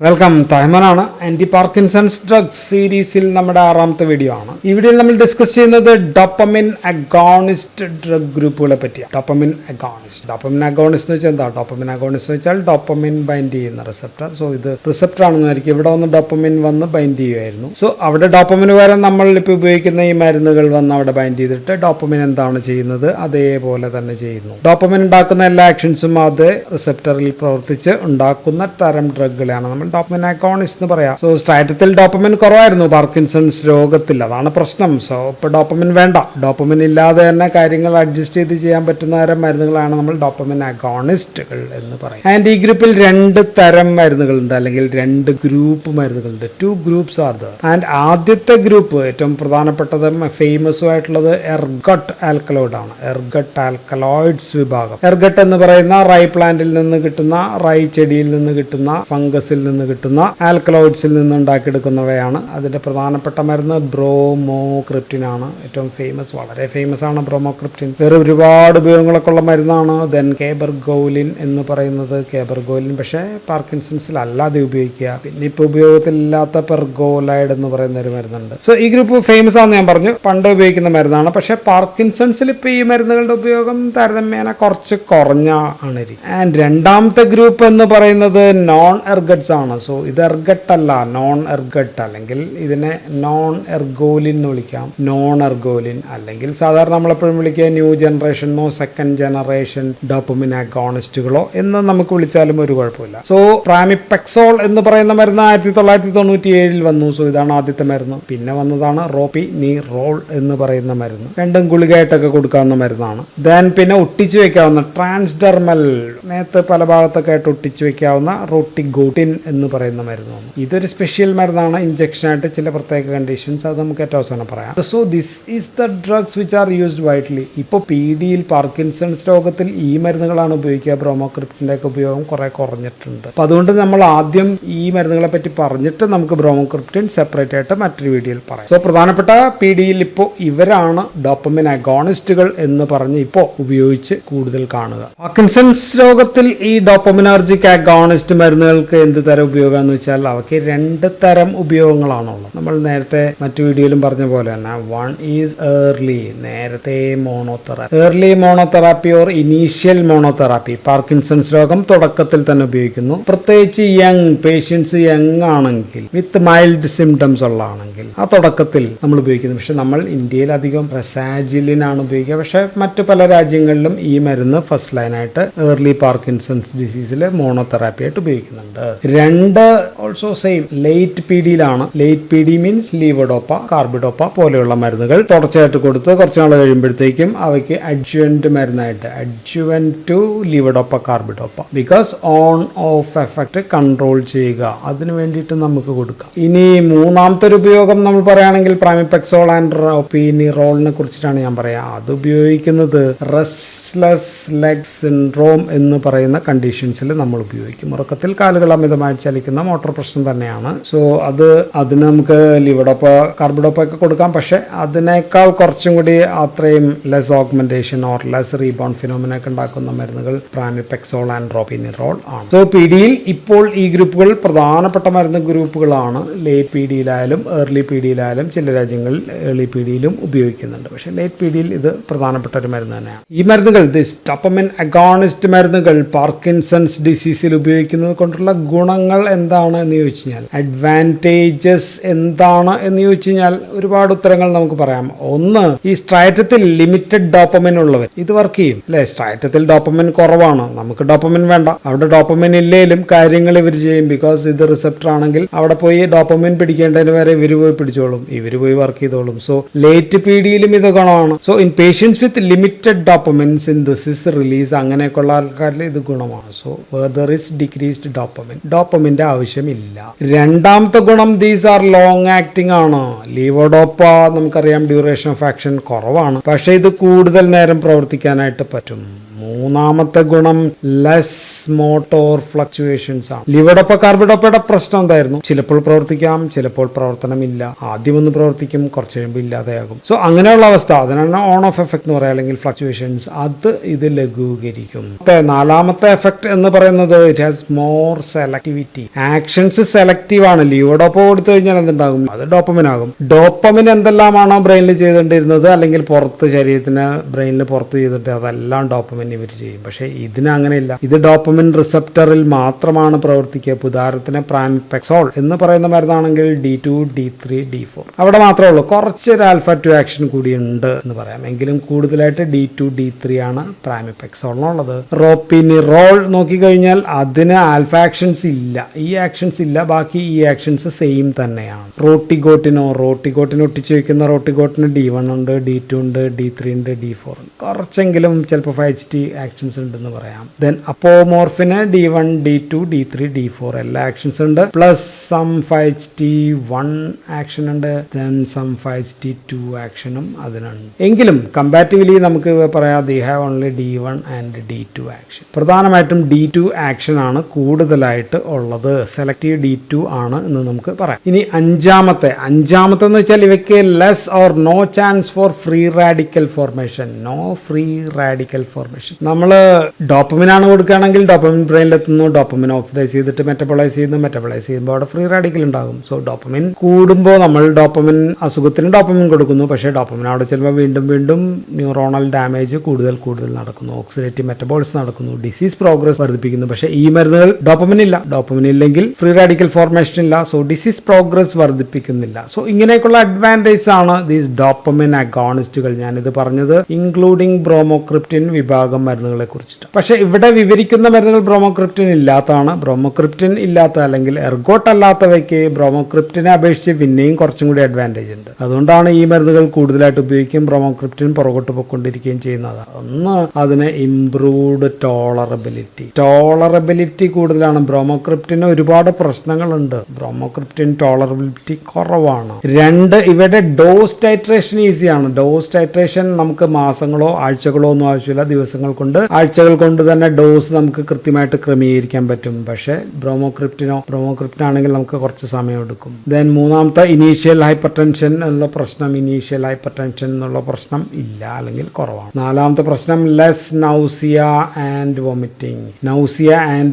Welcome. തഹ്മനാണ്. Anti Parkinson's drugs സീരീസിൽ നമ്മുടെ 6ാമത്തെ video ആണ്. ഈ വീഡിയോയിൽ നമ്മൾ ഡിസ്കസ് ചെയ്യുന്നത് ഡോപ്പമിൻ അഗോണിസ്റ്റ് ഡ്രഗ് ഗ്രൂപ്പുകളെ പറ്റിയാണ്. ഡോപ്പമിൻ അഗോണിസ്റ്റ് എന്ന് വെച്ചാൽ എന്താ? ഡോപ്പമിൻ അഗോണിസ്റ്റ് എന്ന് വെച്ചാൽ ഡോപ്പമിൻ ബൈൻഡ് ചെയ്യുന്ന റിസപ്റ്റർ. സോ ഇത് റിസപ്റ്റർ ആണെന്നായിരിക്കും. ഇവിടെ വന്ന് ഡോപ്പമിൻ വന്ന് ബൈൻഡ് ചെയ്യുമായിരുന്നു. സോ അവിടെ ഡോപ്പമിന് പകരം നമ്മൾ ഇപ്പോൾ ഉപയോഗിക്കുന്ന ഈ മരുന്നുകൾ വന്ന് അവിടെ ബൈൻഡ് ചെയ്തിട്ട് ഡോപ്പമിൻ എന്താണ് ചെയ്യുന്നത് അതേപോലെ തന്നെ ചെയ്യുന്നു. ഡോപ്പമിൻ ഉണ്ടാക്കുന്ന എല്ലാ ആക്ഷൻസും അത് റിസപ്റ്ററിൽ പ്രവർത്തിച്ച് ഉണ്ടാക്കുന്ന തരം ഡ്രഗുകളാണ് നമ്മൾ ഡോപ്പമിൻ അഗോണിസ്റ്റ് എന്ന് പറയാം. സോ സ്ട്രാറ്റത്തിൽ ഡോപ്പമിൻ കുറവായിരുന്നു പാർക്കിൻസൺസ് രോഗത്തിൽ. അതാണ് പ്രശ്നം. സോ ഇപ്പോൾ ഡോപ്പമിൻ വേണ്ട. ഡോപ്പമിൻ ഇല്ലാതെ തന്നെ കാര്യങ്ങൾ അഡ്ജസ്റ്റ് ചെയ്ത് ചെയ്യാൻ പറ്റുന്ന തരം മരുന്നുകളാണ് നമ്മൾ ഡോപ്പമിൻ അഗോണിസ്റ്റുകൾ എന്ന് പറയും. ആൻഡ് ഈ ഗ്രൂപ്പിൽ 2 തരം മരുന്നുകളുണ്ട്, അല്ലെങ്കിൽ 2 ഗ്രൂപ്പ് മരുന്നുകളുണ്ട്. 2 ഗ്രൂപ്പ്സ് ആർ ദർ. ആൻഡ് ആദ്യത്തെ ഗ്രൂപ്പ് ഏറ്റവും പ്രധാനപ്പെട്ടതും ഫേമസും ആയിട്ടുള്ളത് എർഗട്ട് ആൽക്കലോയിഡ് ആണ്. എർഗട്ട് ആൽക്കലോയിഡ്സ് വിഭാഗം. എർഗട്ട് എന്ന് പറയുന്ന റൈ പ്ലാന്റിൽ നിന്ന് കിട്ടുന്ന, റൈ ചെടിയിൽ നിന്ന് കിട്ടുന്ന, ഫംഗസിൽ നിന്ന് കിട്ടുന്ന ആൽക്കലോയിഡ്സിൽ നിന്ന് ഉണ്ടാക്കിയെടുക്കുന്നവയാണ്. അതിന്റെ പ്രധാനപ്പെട്ട മരുന്ന് ബ്രോമോക്രിപ്റ്റിൻ ആണ്. ഏറ്റവും ഫേമസ്, വളരെ ഫേമസ് ആണ് ബ്രോമോക്രിപ്റ്റിൻ. വേറെ ഒരുപാട് ഉപയോഗങ്ങളൊക്കെ ഉള്ള മരുന്നാണ്. ദെൻ കേബർഗോലിൻ എന്ന് പറയുന്നത്, കേബർഗോലിൻ പക്ഷേ പാർക്കിൻസൺസിൽ അല്ലാതെ ഉപയോഗിക്കുക. പിന്നെ ഇപ്പോൾ ഉപയോഗത്തിലില്ലാത്ത പെർഗോലൈഡ് എന്ന് പറയുന്ന ഒരു മരുന്നുണ്ട്. സോ ഈ ഗ്രൂപ്പ് ഫേമസ് ആണെന്ന് ഞാൻ പറഞ്ഞു. പണ്ട് ഉപയോഗിക്കുന്ന മരുന്നാണ്. പക്ഷേ പാർക്കിൻസൺസിൽ ഇപ്പോൾ ഈ മരുന്നുകളുടെ ഉപയോഗം താരതമ്യേന കുറച്ച് കുറഞ്ഞ ആണ്. ആൻഡ് രണ്ടാമത്തെ ഗ്രൂപ്പ് എന്ന് പറയുന്നത് നോൺ എർഗട്സ് ആണ്. സോ ഇത് എർഗട്ട് അല്ല, നോൺ എർഗട്ട്, അല്ലെങ്കിൽ ഇതിനെ നോൺ എർഗോലിൻ എന്ന് വിളിക്കാം. നോൺ എർഗോലിൻ അല്ലെങ്കിൽ സാധാരണ നമ്മളെപ്പോഴും വിളിക്കുക ന്യൂ ജനറേഷനോ സെക്കൻഡ് ജനറേഷൻ ഡോപ്പമിൻ അഗോണിസ്റ്റുകളോ എന്ന് നമുക്ക് വിളിച്ചാലും ഒരു കുഴപ്പമില്ല. സോ പ്രാമിപെക്സോൾ എന്ന് പറയുന്ന മരുന്ന് 1997 വന്നു. സോ ഇതാണ് ആദ്യത്തെ മരുന്ന്. പിന്നെ വന്നതാണ് റോപ്പിനിറോൾ എന്ന് പറയുന്ന മരുന്ന്. രണ്ടും ഗുളികയായിട്ടൊക്കെ കൊടുക്കാവുന്ന മരുന്നാണ്. ദെൻ പിന്നെ ഒട്ടിച്ചു വെക്കാവുന്ന ട്രാൻസ്ഡെർമൽ, നേരത്തെ പല ഭാഗത്തൊക്കെ ആയിട്ട് ഒട്ടിച്ചു വെക്കാവുന്ന റോട്ടിഗോട്ടിൻ എന്ന് പറയുന്ന മരുന്നാണ്. ഇതൊരു സ്പെഷ്യൽ മരുന്നാണ്, ഇഞ്ചക്ഷനായിട്ട് ചില പ്രത്യേക കണ്ടീഷൻസ്. അത് നമുക്ക് ഏറ്റവും അവസാനം പറയാം. So this is the drugs which are used widely. ഇപ്പോൾ PDയിൽ പാർക്കിൻസൺസ് രോഗത്തിൽ ഈ മരുന്നുകളാണ് ഉപയോഗിക്കുക. ബ്രോമോക്രിപ്റ്റിന്റെ ഒക്കെ ഉപയോഗം കുറെ കുറഞ്ഞിട്ടുണ്ട്. അപ്പൊ അതുകൊണ്ട് നമ്മൾ ആദ്യം ഈ മരുന്നുകളെ പറ്റി പറഞ്ഞിട്ട് നമുക്ക് ബ്രോമോക്രിപ്റ്റിൻ സെപ്പറേറ്റ് ആയിട്ട് മറ്റൊരു വീഡിയോയിൽ പറയാം. സോ പ്രധാനപ്പെട്ട PDയിൽ ഇപ്പോൾ ഇവരാണ് ഡോപ്പമിൻ അഗോണിസ്റ്റുകൾ എന്ന് പറഞ്ഞ് ഇപ്പോൾ ഉപയോഗിച്ച് കൂടുതൽ കാണുക. പാർക്കിൻസൺസ് രോഗത്തിൽ ഈ ഡോപ്പമിനർജിക് അഗോണിസ്റ്റ് മരുന്നുകൾക്ക് എന്ത് തരം ഉപയോഗം എന്ന് വെച്ചാൽ അവയ്ക്ക് 2 തരം ഉപയോഗങ്ങളാണുള്ളത്. നമ്മൾ നേരത്തെ മറ്റു വീഡിയോയിലും പറഞ്ഞ പോലെ തന്നെ വൺ ഈസ് ഏർലി, നേരത്തെ മോണോതെറാപ്പി, ഏർലി മോണോതെറാപ്പി ഓർ ഇനീഷ്യൽ മോണോതെറാപ്പി. പാർക്കിൻസൺസ് രോഗം തുടക്കത്തിൽ തന്നെ ഉപയോഗിക്കുന്നു. പ്രത്യേകിച്ച് യങ് പേഷ്യൻസ്, യങ് ആണെങ്കിൽ വിത്ത് മൈൽഡ് സിംറ്റംസ് ഉള്ളതാണെങ്കിൽ ആ തുടക്കത്തിൽ നമ്മൾ ഉപയോഗിക്കുന്നു. പക്ഷെ നമ്മൾ ഇന്ത്യയിൽ അധികം റെസാജിലിനാണ് ഉപയോഗിക്കുക. പക്ഷെ മറ്റു പല രാജ്യങ്ങളിലും ഈ മരുന്ന് ഫസ്റ്റ് ലൈനായിട്ട് ഏർലി പാർക്കിൻസൺസ് ഡിസീസിൽ മോണോതെറാപ്പി ആയിട്ട് ഉപയോഗിക്കുന്നുണ്ട്. 2 ഓൾസോ സെയിം ലേറ്റ് PDയിലാണ്. Late PD means levodopa, carbidopa പോലെയുള്ള മരുന്നുകൾ തുടർച്ചയായിട്ട് കൊടുത്ത് കുറച്ച് നാൾ കഴിയുമ്പോഴത്തേക്കും അവയ്ക്ക് അഡ്ജുവന്റ് മരുന്നായിട്ട്, adjuvant to levodopa, carbidopa, because on off effect control ചെയ്യുക, അതിനു വേണ്ടിയിട്ട് നമുക്ക് കൊടുക്കാം. ഇനി മൂന്നാമത്തെ ഒരു ഉപയോഗം നമ്മൾ പറയുകയാണെങ്കിൽ പ്രാമിപെക്സോൾ ആൻഡ് റോപ്പിനിറോളിനെ കുറിച്ചിട്ടാണ് ഞാൻ പറയാം. അത് ഉപയോഗിക്കുന്നത് റെസ്റ്റ്ലെസ് ലെഗ് സിൻഡ്രോം എന്ന് പറയുന്ന കണ്ടീഷൻസിൽ നമ്മൾ ഉപയോഗിക്കും. ഉറക്കത്തിൽ കാലുകൾ അമിതമായി ചലിക്കുന്ന മോട്ടോർ പ്രശ്നം തന്നെയാണ്. സോ അതിന് നമുക്ക് ലിവഡോപ്പ, കാർബിഡോപ്പ ഒക്കെ കൊടുക്കാം. പക്ഷെ അതിനേക്കാൾ കുറച്ചും കൂടി അത്രയും less augmentation or less rebound phenomena ഒക്കെ ഉണ്ടാക്കുന്ന മരുന്നുകൾ പ്രാമിപെക്സോൾ ആൻഡ് റോപ്പിനിറോൾ ആണ്. സോ PDയിൽ ഇപ്പോൾ ഈ ഗ്രൂപ്പുകൾ പ്രധാനപ്പെട്ട മരുന്ന് ഗ്രൂപ്പുകളാണ്. ലേറ്റ് PDയിലായാലും ഏർലി PDയിലായാലും ചില രാജ്യങ്ങളിൽ ഏർലി PDയിലും ഉപയോഗിക്കുന്നുണ്ട്. പക്ഷെ ലേറ്റ് PDയിൽ ഇത് പ്രധാനപ്പെട്ട ഒരു മരുന്ന് തന്നെയാണ്. ഈ മരുന്നുകൾ, ഡോപ്പമിൻ അഗോണിസ്റ്റ് മരുന്നുകൾ പാർക്കിൻസൺസ് ഡിസീസിൽ ഉപയോഗിക്കുന്നത് കൊണ്ടുള്ള ഗുണങ്ങൾ എന്താണ് എന്ന് ചോദിച്ചു കഴിഞ്ഞാൽ, അഡ്വാൻറ്റേജസ് എന്താണ് എന്ന് ചോദിച്ചു കഴിഞ്ഞാൽ ഒരുപാട് ഉത്തരങ്ങൾ നമുക്ക് പറയാം. ഒന്ന്, ഈ സ്ട്രാറ്റത്തിൽ ലിമിറ്റഡ് ഡോപ്പമിൻ ഉള്ളവർ ഇത് വർക്ക് ചെയ്യും അല്ലെ. സ്ട്രാറ്റത്തിൽ ഡോപ്പമിൻ കുറവാണ്, നമുക്ക് ഡോപ്പമിൻ വേണ്ട. അവിടെ ഡോപ്പമിൻ ഇല്ലേലും കാര്യങ്ങൾ ഇവർ ചെയ്യും. ബിക്കോസ് ഇത് റിസപ്റ്റർ ആണെങ്കിൽ അവിടെ പോയി ഡോപ്പമിൻ പിടിക്കേണ്ടതിന് വരെ ഇവർ പോയി പിടിച്ചോളും, ഇവർ പോയി വർക്ക് ചെയ്തോളും. സോ ലേറ്റ് PDയിലും ഇത് ഗുണമാണ്. So in patients with limited dopamine synthesis, release, അങ്ങനെയൊക്കെയുള്ള ആൾക്കാരിൽ ഇത് ഗുണമാണ്. So there is decreased dopamine, ഡോപ്പമിന്റെ ആവശ്യമില്ല. രണ്ടാമത്തെ ഗുണം, ദീസ് ആർ ലോങ് ആക്ടിംഗ് ആണ്. ലീവോഡോപ്പ നമുക്കറിയാം ഡ്യൂറേഷൻ ഓഫ് ആക്ഷൻ കുറവാണ്, പക്ഷെ ഇത് കൂടുതൽ നേരം പ്രവർത്തിക്കാനായിട്ട് പറ്റും. മൂന്നാമത്തെ ഗുണം ലെസ് മോട്ടോർ ഫ്ലക്ച്വേഷൻസ് ആണ്. ലിവഡോപ്പ കാർബിഡോപ്പയുടെ പ്രശ്നം എന്തായിരുന്നു? ചിലപ്പോൾ പ്രവർത്തിക്കാം, ചിലപ്പോൾ പ്രവർത്തനമില്ല. ആദ്യം ഒന്ന് പ്രവർത്തിക്കും, കുറച്ച് കഴിയുമ്പോൾ ഇല്ലാതെയാകും. സോ അങ്ങനെയുള്ള അവസ്ഥ, അതിനാണ് ഓൺ ഓഫ് എഫക്ട് എന്ന് പറയാം, അല്ലെങ്കിൽ ഫ്ലക്ച്വേഷൻസ്. അത് ഇത് ലഘൂകരിക്കും. നാലാമത്തെ എഫക്ട് എന്ന് പറയുന്നത് it has more selectivity. Actions selective ആണ്. ലിവഡോപ്പ കൊടുത്തു കഴിഞ്ഞാൽ എന്തുണ്ടാകും? അത് ഡോപ്പമിൻ ആകും. ഡോപ്പമിൻ എന്തെല്ലാമാണോ ബ്രെയിനിൽ ചെയ്തുകൊണ്ടിരുന്നത്, അല്ലെങ്കിൽ പുറത്ത് ശരീരത്തിന് ബ്രെയിനിൽ പുറത്ത് ചെയ്തിട്ട് അതെല്ലാം ഡോപ്പമിൻ ഇവർ ചെയ്യും. പക്ഷേ ഇതിന് അങ്ങനെയില്ല. ഇത് ഡോപ്പമിൻ റിസപ്റ്ററിൽ മാത്രമാണ് പ്രവർത്തിക്കുക. ഉദാഹരണത്തിന് പ്രാമിപെക്സോൾ എന്ന് പറയുന്ന മരുന്നാണെങ്കിൽ D2, D3, D4 അവിടെ മാത്രമേ ഉള്ളൂ. കുറച്ചൊരു ആൽഫ 2 ആക്ഷൻ കൂടി ഉണ്ട് എന്ന് പറയാം. എങ്കിലും കൂടുതലായിട്ട് D2, D3 ആണ് പ്രാമിപെക്സോളിനുള്ളത്. റോപ്പിനിറോൾ നോക്കിക്കഴിഞ്ഞാൽ അതിന് ആൽഫ ആക്ഷൻസ് ഇല്ല, ഈ ആക്ഷൻസ് ഇല്ല. ബാക്കി ഈ ആക്ഷൻസ് സെയിം തന്നെയാണ്. റോട്ടിഗോട്ടിന് ഒട്ടിച്ചു വയ്ക്കുന്ന റോട്ടിഗോട്ടിന് D1 ഉണ്ട്, D2 ഉണ്ട്, D3 ഉണ്ട്, D4 ഉണ്ട്. കുറച്ചെങ്കിലും ചിലപ്പോൾ 5HT ആക്ഷൻസ് ഉണ്ടെന്ന് പറയാം. Then അപ്പോമോർഫിന് D1, D2, D3, D4 എല്ലാ ആക്ഷൻസ് ഉണ്ട്. പ്ലസ് സം 5HT1 ആക്ഷൻ ഉണ്ട്. ദെൻ സം 5HT2 ആക്ഷനും അതിനുണ്ട്. എങ്കിലും കമ്പാരിറ്റീവ്ലി നമുക്ക് പറയാം they have only D1 and D2 action. പ്രധാനമായിട്ടും D2 ആക്ഷൻ ആണ് കൂടുതലായിട്ട് ഉള്ളത്. സെലക്റ്റീവ് D2 ആണ് എന്ന് നമുക്ക് പറയാം. ഇനി അഞ്ചാമത്തെ എന്ന് വെച്ചാൽ ഇവയ്ക്ക് less or no chance for free radical formation. നമ്മൾ ഡോപ്പമിൻ ആണ് കൊടുക്കുകയാണെങ്കിൽ ഡോപ്പമിൻ ബ്രെയിനിലെത്തുന്നു, ഡോപ്പമിൻ ഓക്സിഡൈസ് ചെയ്തിട്ട് മെറ്റബോളൈസ് ചെയ്യുമ്പോൾ അവിടെ ഫ്രീ റാഡിക്കൽ ഉണ്ടാകും. സോ ഡോപ്പമിൻ കൂടുമ്പോൾ നമ്മൾ ഡോപ്പമിൻ അസുഖത്തിന് ഡോപ്പമിൻ കൊടുക്കുന്നു, പക്ഷേ ഡോപ്പമിൻ അവിടെ ചിലപ്പോൾ വീണ്ടും ന്യൂറോണൽ ഡാമേജ് കൂടുതൽ നടക്കുന്നു, ഓക്സിഡേറ്റീവ് മെറ്റബോളിസ് നടക്കുന്നു, ഡിസീസ് പ്രോഗ്രസ് വർദ്ധിപ്പിക്കുന്നു. പക്ഷേ ഈ മരുന്നുകൾ ഡോപ്പമിൻ ഇല്ലെങ്കിൽ ഫ്രീ റാഡിക്കൽ ഫോർമേഷൻ ഇല്ല. സോ ഡിസീസ് പ്രോഗ്രസ് വർദ്ധിപ്പിക്കുന്നില്ല. സോ ഇങ്ങനെയൊക്കെയുള്ള അഡ്വാൻറ്റേജ് ആണ് ദീസ് ഡോപ്പമിൻ അഗോണിസ്റ്റുകൾ. ഞാനിത് പറഞ്ഞത് ഇൻക്ലൂഡിംഗ് ബ്രോമോക്രിപ്റ്റിൻ വിഭാഗം മരുന്നുകളെ കുറിച്ചിട്ട്. പക്ഷെ ഇവിടെ വിവരിക്കുന്ന മരുന്നുകൾ ബ്രോമോക്രിപ്റ്റിൻ ഇല്ലാത്തതാണ്. ബ്രോമോക്രിപ്റ്റിൻ ഇല്ലാത്ത അല്ലെങ്കിൽ എർഗോട്ട് അല്ലാത്തവയ്ക്ക് ബ്രോമോക്രിപ്റ്റിനെ അപേക്ഷിച്ച് പിന്നെയും കുറച്ചും കൂടി അഡ്വാൻറ്റേജ് ഉണ്ട്. അതുകൊണ്ടാണ് ഈ മരുന്നുകൾ കൂടുതലായിട്ട് ഉപയോഗിക്കുകയും ബ്രോമോക്രിപ്റ്റിൻ പുറകോട്ട് പോയിക്കൊണ്ടിരിക്കുകയും ചെയ്യുന്നത്. ഒന്ന്, അതിന് ഇംപ്രൂവ്ഡ് ടോളറബിലിറ്റി കൂടുതലാണ്. ബ്രോമോക്രിപ്റ്റിന് ഒരുപാട് പ്രശ്നങ്ങളുണ്ട്. ബ്രോമോക്രിപ്റ്റിൻ ടോളറബിലിറ്റി കുറവാണ്. രണ്ട്, ഇവിടെ ഡോസ് ടൈട്രേഷൻ ഈസിയാണ്. ഡോസ് ടൈട്രേഷൻ നമുക്ക് മാസങ്ങളോ ആഴ്ചകളോ ഒന്നും ആവശ്യമില്ല, ആഴ്ചകൾ കൊണ്ട് തന്നെ ഡോസ് നമുക്ക് കൃത്യമായിട്ട് ക്രമീകരിക്കാൻ പറ്റും. പക്ഷേ ബ്രോമോക്രിപ്റ്റിനാണെങ്കിൽ നമുക്ക് കുറച്ച് സമയം എടുക്കും. ദെൻ മൂന്നാമത്തെ ഇനീഷ്യൽ ഹൈപ്പർ ടെൻഷൻ എന്നുള്ള പ്രശ്നം ഇല്ല, അല്ലെങ്കിൽ കുറവാണ്. നാലാമത്തെ പ്രശ്നം ലെസ് നൗസിയ ആൻഡ്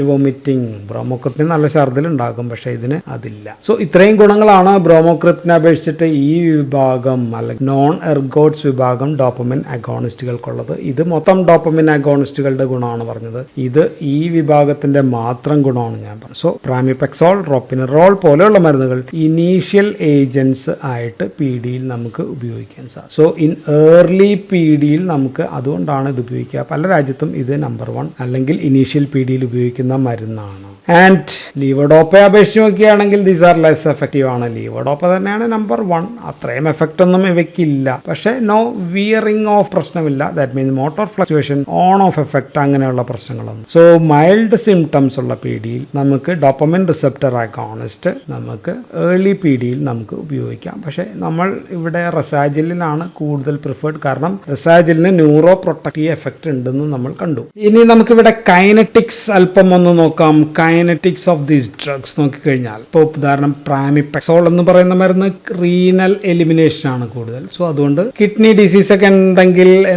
വോമിറ്റിംഗ്. ബ്രോമോക്രിപ്റ്റിന് നല്ല ഛർദിൽ ഉണ്ടാകും, പക്ഷെ ഇതിന് അതില്ല. സോ ഇത്രയും ഗുണങ്ങളാണ് ബ്രോമോക്രിപ്റ്റിനെ അപേക്ഷിച്ചിട്ട് ഈ വിഭാഗം അല്ലെങ്കിൽ നോൺ എർഗോട്സ് വിഭാഗം ഡോപ്പമിൻ അഗോണിസ്റ്റുകൾക്കുള്ളത്. ഇത് മൊത്തം ഡോപ്പമിൻ അഗോണിസ്റ്റുകളുടെ ഗുണമാണ് പറഞ്ഞത്. ഇത് ഈ വിഭാഗത്തിന്റെ മാത്രം ഗുണമാണ് ഞാൻ പറഞ്ഞത്. സോ പ്രാമിപെക്സോൾ, റോപ്പിനിറോൾ പോലെയുള്ള മരുന്നുകൾ ഇനീഷ്യൽ ഏജൻസ് ആയിട്ട് PDയിൽ നമുക്ക് ഉപയോഗിക്കാൻ സാധിക്കും. സോ ഇൻ ഏർലി PDയിൽ നമുക്ക് അതുകൊണ്ടാണ് ഇത് ഉപയോഗിക്കുക. പല രാജ്യത്തും ഇത് നമ്പർ 1 അല്ലെങ്കിൽ ഇനീഷ്യൽ PDയിൽ ഉപയോഗിക്കുന്ന മരുന്നാണ്. ആൻഡ് ലീവഡോപ്പയെ അപേക്ഷിച്ച് നോക്കുകയാണെങ്കിൽ ദീസ് ആർ ലെസ് എഫക്റ്റീവ് ആണ്. ലീവഡോപ്പ തന്നെയാണ് നമ്പർ 1. അത്രയും എഫക്റ്റ് ഒന്നും ഇവയ്ക്കില്ല. പക്ഷേ നോ വിയറിംഗ് ഓഫ് പ്രശ്നമില്ല. That means motor fluctuation, on of effect അങ്ങനെയുള്ള പ്രശ്നങ്ങളൊന്നും. സോ മൈൽഡ് സിംറ്റംസ് ഉള്ള PDയിൽ നമുക്ക് ഡോപ്പമിൻ റിസപ്റ്റർ അഗോണിസ്റ്റ് നമുക്ക് ഏർലി PDയിൽ നമുക്ക് ഉപയോഗിക്കാം. പക്ഷേ നമ്മൾ ഇവിടെ റെസാജിലിനാണ് കൂടുതൽ പ്രിഫേർഡ്. കാരണം റെസാജിലിന് ന്യൂറോ പ്രൊട്ടക്റ്റീവ് എഫക്റ്റ് ഉണ്ടെന്ന് നമ്മൾ കണ്ടു. ഇനി നമുക്കിവിടെ കൈനറ്റിക്സ് അല്പം ഒന്ന് നോക്കാം. കൈനറ്റിക്സ് ഓഫ് ദീസ് ഡ്രഗ്സ് നോക്കിക്കഴിഞ്ഞാൽ ഇപ്പോൾ ഉദാഹരണം പ്രാമിപെക്സോൾ എന്ന് പറയുന്ന മരുന്ന് റീനൽ എലിമിനേഷൻ ആണ് കൂടുതൽ. സോ അതുകൊണ്ട് കിഡ്നി ഡിസീസ് ഒക്കെ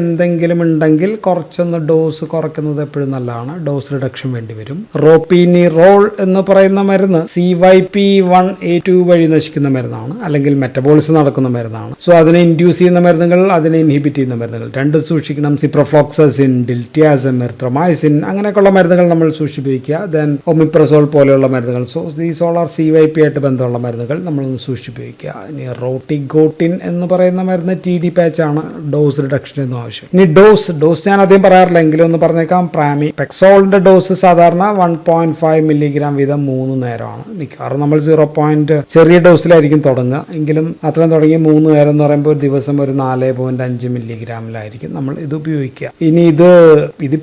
എന്തെങ്കിലും ഉണ്ടെങ്കിൽ കുറച്ചൊന്ന് ഡോസ് കുറയ്ക്കുന്നത് എപ്പോഴും നല്ലതാണ്. ഡോസ് റിഡക്ഷൻ വേണ്ടി വരും. റോപ്പിനിറോൾ എന്ന് പറയുന്ന മരുന്ന് CYP1A2 വഴി നശിക്കുന്ന മരുന്നാണ്, അല്ലെങ്കിൽ മെറ്റബോളിസം നടക്കുന്ന മരുന്നാണ്. സോ അതിനെ ഇൻഡ്യൂസ് ചെയ്യുന്ന മരുന്നുകൾ, അതിനെ ഇൻഹിബിറ്റ് ചെയ്യുന്ന മരുന്നുകൾ രണ്ടും സൂക്ഷിക്കണം. സിപ്രോഫ്ലോക്സസിൻ, ഡിൽറ്റിയാസം, എറിത്രോമൈസിൻ അങ്ങനെയൊക്കെയുള്ള മരുന്നുകൾ നമ്മൾ സൂക്ഷിപ്പിക്കുക. ദെൻ ഒമിപ്രസോൾ പോലെയുള്ള മരുന്നുകൾ. So these all are CYP ആയിട്ട് ബന്ധമുള്ള മരുന്നുകൾ നമ്മളൊന്ന് സൂക്ഷിപ്പിക്കുക. ഇനി റോട്ടിഗോട്ടിൻ എന്ന് പറയുന്ന മരുന്ന് TD പാച്ച് ആണ്. ഡോസ് റിഡക്ഷൻ ഒന്നും ആവശ്യം. ഇനി ഡോസ് ഞാൻ അധികം പറയാറില്ല, എങ്കിലും ഒന്ന് പറഞ്ഞേക്കാം. പ്രാമിപെക്സോളിന്റെ ഡോസ് സാധാരണ 1.5 മില്ലിഗ്രാം വീതം 3 നേരമാണ്. മിക്കവാറും നമ്മൾ 0. ചെറിയ ഡോസിലായിരിക്കും തുടങ്ങുക. എങ്കിലും അത്രയും തുടങ്ങി 3 നേരം എന്ന് പറയുമ്പോൾ ഒരു ദിവസം ഒരു 4.5 മില്ലിഗ്രാമിലായിരിക്കും നമ്മൾ ഇത് ഉപയോഗിക്കുക. ഇനി ഇത്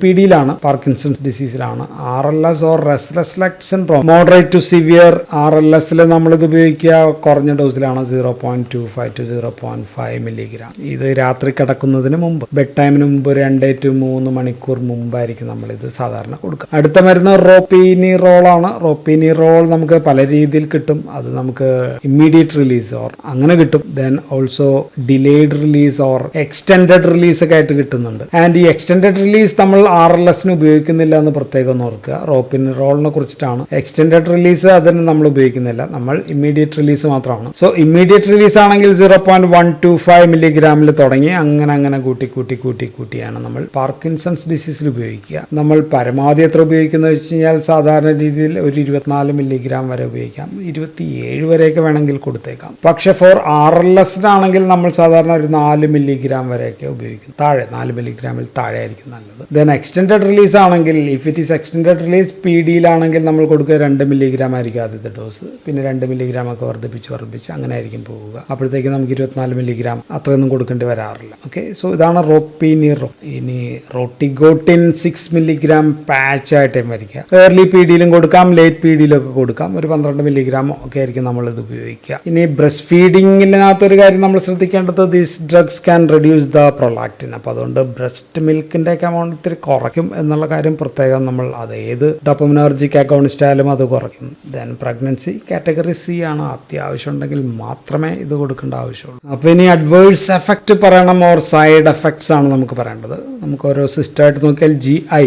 PDയിലാണ്, പാർക്കിൻസൺസ് ഡിസീസിലാണ്. RLS or restless leg syndrome, moderate to severe RLSൽ നമ്മളിത് ഉപയോഗിക്കുക കുറഞ്ഞ ഡോസിലാണ്. 0.25 to 0.5 മില്ലിഗ്രാം. ഇത് രാത്രി കിടക്കുന്നതിന് മുമ്പ്, ബെഡ് ടൈമിന് മുമ്പ് 2 to 3 3 മണിക്കൂർ മുമ്പായിരിക്കും നമ്മളിത് സാധാരണ കൊടുക്കുക. അടുത്ത മരുന്ന് റോപ്പിനിറോൾ ആണ്. റോപ്പിനിറോൾ നമുക്ക് പല രീതിയിൽ കിട്ടും. അത് നമുക്ക് ഇമ്മീഡിയറ്റ് റിലീസ് ഓർ അങ്ങനെ കിട്ടും. Then also delayed release or extended release ഒക്കെ ആയിട്ട് കിട്ടുന്നുണ്ട്. ആൻഡ് ഈ എക്സ്റ്റെൻഡഡ് റിലീസ് നമ്മൾ RLSന് ഉപയോഗിക്കുന്നില്ല എന്ന് പ്രത്യേകം ഓർക്കുക. റോപ്പിനിറോളിനെ കുറിച്ചിട്ടാണ്. എക്സ്റ്റെൻഡഡ് റിലീസ് അതിന് നമ്മൾ ഉപയോഗിക്കുന്നില്ല, നമ്മൾ ഇമ്മീഡിയറ്റ് റിലീസ് മാത്രമാണ്. സോ ഇമ്മീഡിയറ്റ് റിലീസ് ആണെങ്കിൽ 0.125 മില്ലിഗ്രാമിൽ തുടങ്ങി അങ്ങനെ കൂട്ടിയാണ് നമ്മൾ പാർക്കിൻസൺസ് ഡിസീസിൽ ഉപയോഗിക്കുക. നമ്മൾ പരമാവധി എത്ര ഉപയോഗിക്കുന്നത് വെച്ച് കഴിഞ്ഞാൽ സാധാരണ രീതിയിൽ ഒരു 24 മില്ലിഗ്രാം വരെ ഉപയോഗിക്കാം, 27 വരെയൊക്കെ വേണമെങ്കിൽ കൊടുത്തേക്കാം. പക്ഷെ ഫോർ RLSനാണെങ്കിൽ നമ്മൾ സാധാരണ ഒരു 4 മില്ലിഗ്രാം വരെയൊക്കെ ഉപയോഗിക്കും. 4 മില്ലിഗ്രാമിൽ താഴെ ആയിരിക്കും നല്ലത്. ദെൻ എക്സ്റ്റെൻഡഡ് റിലീസ് ആണെങ്കിൽ, if it is extended release PDയിലാണെങ്കിൽ നമ്മൾ കൊടുക്കുക 2 മില്ലിഗ്രാം ആയിരിക്കും ആദ്യത്തെ ഡോസ്, പിന്നെ 2 മില്ലിഗ്രാം ഒക്കെ വർദ്ധിപ്പിച്ച് അങ്ങനെ ആയിരിക്കും പോവുക. അപ്പോഴത്തേക്ക് നമുക്ക് 24 മില്ലിഗ്രാം അത്രയൊന്നും കൊടുക്കേണ്ടി വരാറില്ല. ഓക്കെ, സോ ഇതാണ് റോപ്പിനിറോൾ. ഇനി റോട്ടിഗോട്ടിൻ 6 മില്ലിഗ്രാം പാച്ച് ആയിട്ടും വരിക. ഏർലി PDയിലും കൊടുക്കാം, ലേറ്റ് PDയിലൊക്കെ കൊടുക്കാം. ഒരു 12 മില്ലിഗ്രാം ഒക്കെ ആയിരിക്കും നമ്മളിത് ഉപയോഗിക്കുക. ഇനി ബ്രസ്റ്റ് ഫീഡിങ്ങിനകത്തൊരു കാര്യം നമ്മൾ ശ്രദ്ധിക്കേണ്ടത്, these drugs can reduce the prolactin. അപ്പോൾ അതുകൊണ്ട് ബ്രസ്റ്റ് മിൽക്കിൻ്റെ ഒക്കെ എമൗണ്ട് ഇത്തിരി കുറയ്ക്കും എന്നുള്ള കാര്യം പ്രത്യേകം നമ്മൾ, അത് ഏത് ഡോപ്പമിനർജിക് അഗോണിസ്റ്റ് ആയാലും അത് കുറയ്ക്കും. ദെൻ പ്രഗ്നൻസി കാറ്റഗറി C ആണ്. അത്യാവശ്യം ഉണ്ടെങ്കിൽ മാത്രമേ ഇത് കൊടുക്കേണ്ട ആവശ്യമുള്ളൂ. അപ്പോൾ ഇനി അഡ്വേഴ്സ് എഫക്റ്റ് പറയണം, ഓർ സൈഡ് എഫക്ട്സ് ആണ് നമുക്ക് പറയേണ്ടത്. നമുക്ക് ഓരോ സിസ്റ്റമായിട്ട് നോക്കിയാൽ GI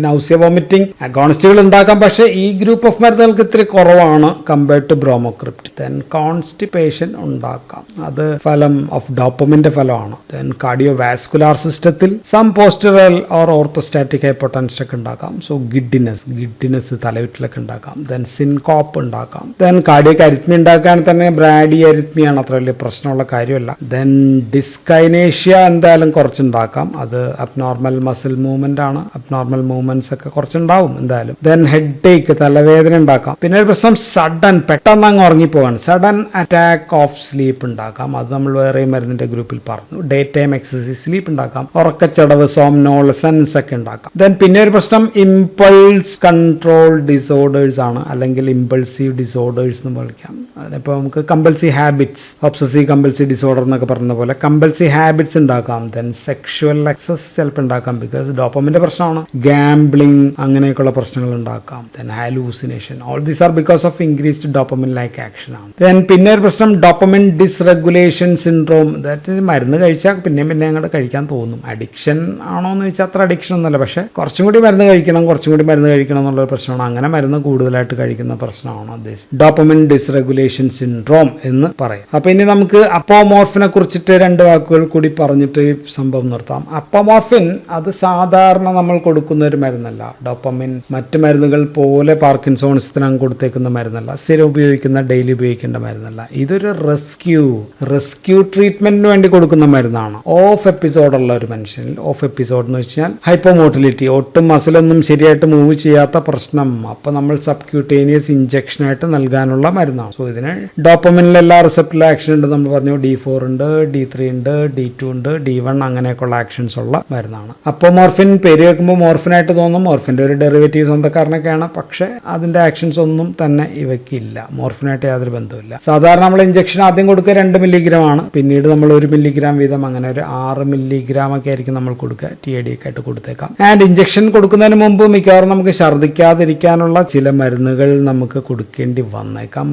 നൗസിയ വോമിറ്റിംഗ് അഗോണിസ്റ്റുകൾ ഉണ്ടാക്കാം, പക്ഷേ ഈ ഗ്രൂപ്പ് ഓഫ് മരുന്നുകൾക്ക് ഇത്തിരി കുറവാണ് കമ്പയർഡ് ടു ബ്രോമോക്രിപ്റ്റ്. ദെൻ കോൺസ്റ്റിപ്പേഷൻ ഉണ്ടാക്കാം, അത് ഫലം ഓഫ് ഡോപ്പമിന്റെ ഫലമാണ്. ദെൻ കാർഡിയോ വാസ്കുലാർ സിസ്റ്റത്തിൽ സം പോസ്റ്ററൽ ഓർ ഓർത്തോസ്റ്റാറ്റിക് ഹൈപ്പോട്ടൻഷൻ ഒക്കെ ഉണ്ടാക്കാം. സോ ഗിഡിനെസ് തലവിട്ടിലൊക്കെ ഉണ്ടാക്കാം. ദെൻ സിൻകോപ്പ് ഉണ്ടാക്കാം. ദെൻ കാർഡിയക് അരിത്മി ഉണ്ടാക്കാൻ തന്നെ ബ്രാഡി അരിത്മിയാണ്, അത്ര വലിയ പ്രശ്നമുള്ള കാര്യമല്ല. ദെൻ ഡിസ്കൈനേഷ്യ എന്തായാലും കുറച്ചുണ്ടാക്കാം, അത് അബ്നോർമൽ മസിൽ മൂവ്മെന്റ് ആണ്. അബ്നോർമൽ മൂവ്മെന്റ്സ് ഒക്കെ കുറച്ചുണ്ടാവും എന്തായാലും. ദെൻ ഹെഡ് ടേക്ക് തലവേദന ഉണ്ടാക്കാം. പിന്നെ ഒരു പ്രശ്നം സഡൻ, പെട്ടെന്ന് അങ്ങ് ഉറങ്ങിപ്പോവാണ്, സഡൻ അറ്റാക്ക് ഓഫ് സ്ലീപ്പ് ഉണ്ടാക്കാം. അത് നമ്മൾ വേറെ മരുന്നിന്റെ ഗ്രൂപ്പിൽ പറഞ്ഞു. ഡേ ടൈം എക്സസൈസ് സ്ലീപ്പ് ഉണ്ടാക്കാം. ഉറക്കച്ചടവ്, സോംനോളസൻസ് ഒക്കെ ഉണ്ടാക്കാം. ദെൻ പിന്നെ ഒരു പ്രശ്നം ഇമ്പൾസ് കൺട്രോൾ ഡിസോർഡേഴ്സ് ആണ്, അല്ലെങ്കിൽ ഇമ്പൾസീവ് ഡിസോർഡേഴ്സ് എന്ന് വിളിക്കാം. അതിനിപ്പോൾ നമുക്ക് compulsive habits, obsessive compulsive disorder എന്നൊക്കെ പറഞ്ഞ പോലെ കമ്പൽസീവ് ഹാബിറ്റ്സ് ഉണ്ടാക്കാം. ദെൻ സെക്ഷുവൽ എക്സസ് ചിലപ്പോൾ ഉണ്ടാക്കാം, ബിക്കോസ് ഡോപ്പമിന്റെ പ്രശ്നമാണ്. ഗാംബ്ലിംഗ് അങ്ങനെയൊക്കെയുള്ള പ്രശ്നങ്ങൾ ഉണ്ടാക്കാം. Then hallucination, all these are because of increased dopamine like action ആണ്. ദെൻ പിന്നെ ഒരു പ്രശ്നം ഡോപ്പമിൻ ഡിസ്റെഗുലേഷൻ സിൻഡ്രോം. ദാറ്റ് മരുന്ന് കഴിച്ചാൽ പിന്നെ അങ്ങോട്ട് കഴിക്കാൻ തോന്നും. അഡിക്ഷൻ ആണോ എന്ന് ചോദിച്ചാൽ അത്ര അഡിക്ഷൻ ഒന്നുമല്ല, പക്ഷേ കുറച്ചും കൂടി മരുന്ന് കഴിക്കണം എന്നുള്ളൊരു പ്രശ്നമാണ്. അങ്ങനെ മരുന്ന് കൂടുതലായിട്ട് കഴിക്കുന്ന പ്രശ്നമാണ് ഡോപ്പമിൻ ഡിസ്റെഗുലേഷൻ സിൻഡ്രോം എന്ന് പറയും. അപ്പൊ ഇനി നമുക്ക് അപ്പോമോർഫിനെ കുറിച്ചിട്ട് 2 വാക്കുകൾ കൂടി പറഞ്ഞിട്ട് ഈ സംഭവം നിർത്താം. അപ്പോമോർഫിൻ അത് സാധാരണ നമ്മൾ കൊടുക്കുന്ന ഒരു മരുന്നല്ല. ഡോപ്പമിൻ മറ്റ് മരുന്നുകൾ പോലെ പാർക്കിൻസോൺസിന് കൊടുത്തേക്കുന്ന മരുന്നല്ല, സ്ഥിരം ഉപയോഗിക്കുന്ന, ഡെയിലി ഉപയോഗിക്കേണ്ട മരുന്നല്ല. ഇതൊരു റെസ്ക്യൂ ട്രീറ്റ്മെന്റിന് വേണ്ടി കൊടുക്കുന്ന മരുന്നാണ്. ഓഫ് എപ്പിസോഡ് ഉള്ള ഒരു മനുഷ്യനിൽ, ഓഫ് എപ്പിസോഡ് എന്ന് വെച്ചാൽ ഹൈപ്പോമോട്ടിലിറ്റി, ഒട്ടും മസിലൊന്നും ശരിയായിട്ട് മൂവ് ചെയ്യാത്ത പ്രശ്നം, അപ്പൊ നമ്മൾ സബ്ക്യൂട്ടേനിയസ് ഇഞ്ചക്ഷനായിട്ട് നൽകാനുള്ള മരുന്നാണ്. സോ ഇതിന് ഡോപ്പമിനിൽ എല്ലാ റിസപ്റ്ററിലും ആക്ഷൻ ഉണ്ട്. നമ്മൾ പറഞ്ഞു D4 ഉണ്ട്, D3 ഉണ്ട്, D2 ഉണ്ട്, D1 അങ്ങനെയൊക്കെയുള്ള ആക്ഷൻസ് ഉള്ള മരുന്നാണ്. അപ്പോൾ മോർഫിൻ പേര് കേൾക്കുമ്പോൾ മോർഫിനായിട്ട് തോന്നും. മോർഫിന്റെ ഒരു ഡെറിവേറ്റീവ് സ്വന്തക്കാരനൊക്കെയാണ്, പക്ഷേ അതിന്റെ ആക്ഷൻസ് ഒന്നും തന്നെ ഇവയ്ക്കില്ല. മോർഫിനായിട്ട് യാതൊരു ബന്ധവുമില്ല. സാധാരണ നമ്മൾ ഇഞ്ചക്ഷൻ ആദ്യം കൊടുക്കുക 2 മില്ലിഗ്രാം ആണ്, പിന്നീട് നമ്മൾ 1 മില്ലിഗ്രാം വീതം, അങ്ങനെ ഒരു 6 മില്ലിഗ്രാം ഒക്കെ ആയിരിക്കും നമ്മൾ കൊടുക്കുക. TAD ഒക്കെ ആയിട്ട് കൊടുത്തേക്കാം. ആൻഡ് ഇഞ്ചക്ഷൻ കൊടുക്കുന്നതിന് മുമ്പ് മിക്കവാറും നമുക്ക് ഛർദ്ദിക്കാതിരിക്കാനുള്ള ചില മരുന്നുകൾ നമുക്ക് കൊടുക്കേണ്ടി വന്നേക്കാം.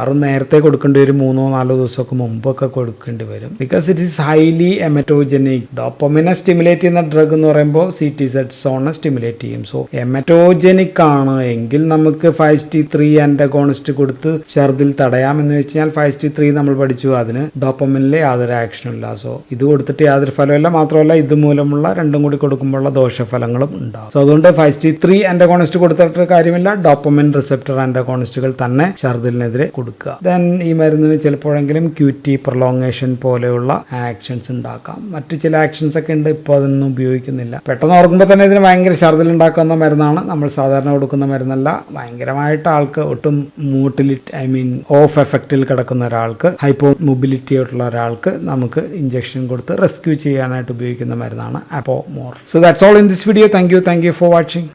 ഒരു നേരത്തെ കൊടുക്കേണ്ടി വരും, 3-4 ദിവസമൊക്കെ മുമ്പൊക്കെ കൊടുക്കേണ്ടി വരും. Because it is highly emetogenic. ഡോപ്പമിനെ സ്റ്റിമുലേറ്റ് ചെയ്യുന്ന ഡ്രഗ് എന്ന് പറയുമ്പോൾ CTZ സോണിനെ സ്റ്റിമുലേറ്റ് ചെയ്യും. സോ എമറ്റോജനിക് ആണ് എങ്കിൽ നമുക്ക് 5HT3 ആന്റഗോണിസ്റ്റ് കൊടുത്ത് ഛർദിൽ തടയാം എന്ന് വെച്ചാൽ 5HT3 നമ്മൾ പഠിച്ചു, അതിന് ഡോപ്പമിനിലെ യാതൊരു ആക്ഷനും ഇല്ല. സോ ഇത് കൊടുത്തിട്ട് യാതൊരു ഫലമില്ല. മാത്രമല്ല ഇത് മൂലമുള്ള രണ്ടും കൂടി കൊടുക്കുമ്പോഴുള്ള ദോഷഫലങ്ങളും ഉണ്ടാകും. സോ അതുകൊണ്ട് 5HT3 ആന്റഗോണിസ്റ്റ് കൊടുത്തിട്ട് കാര്യമില്ല, ഡോപ്പമിൻ റിസപ്റ്റർ ആന്റഗോണിസ്റ്റുകൾ തന്നെ ഛർദിലിനെതിരെ കൊടുക്കുക. ദെൻ ഈ മരുന്നിന് ചിലപ്പോഴെങ്കിലും QT പ്രൊലോങ്ങേഷൻ പോലെയുള്ള ആക്ഷൻസ് ഉണ്ടാക്കാം. മറ്റു ചില ആക്ഷൻസ് ഒക്കെ ഉണ്ട്, ഇപ്പോൾ അതൊന്നും ഉപയോഗിക്കുന്നില്ല. പെട്ടെന്ന് ഓർക്കുമ്പോൾ തന്നെ ഇതിന് ഭയങ്കര ഛർദിൽ ഉണ്ടാക്കുന്ന മരുന്നാണ്. നമ്മൾ സാധാരണ കൊടുക്കുന്ന മരുന്നല്ല. ഭയങ്കരമായിട്ട് ആൾക്ക് ഒട്ടും ഓഫ് എഫക്റ്റിൽ കിടക്കുന്ന ഒരാൾക്ക്, ഹൈപ്പോ മൊബിലിറ്റി ആയിട്ടുള്ള ഒരാൾക്ക് നമുക്ക് ഇഞ്ചക്ഷൻ കൊടുത്ത് റെസ്ക്യൂ ചെയ്യാനായിട്ട് ഉപയോഗിക്കുന്ന മരുന്നാണ് apomorphine. So that's all in this video. Thank you for watching.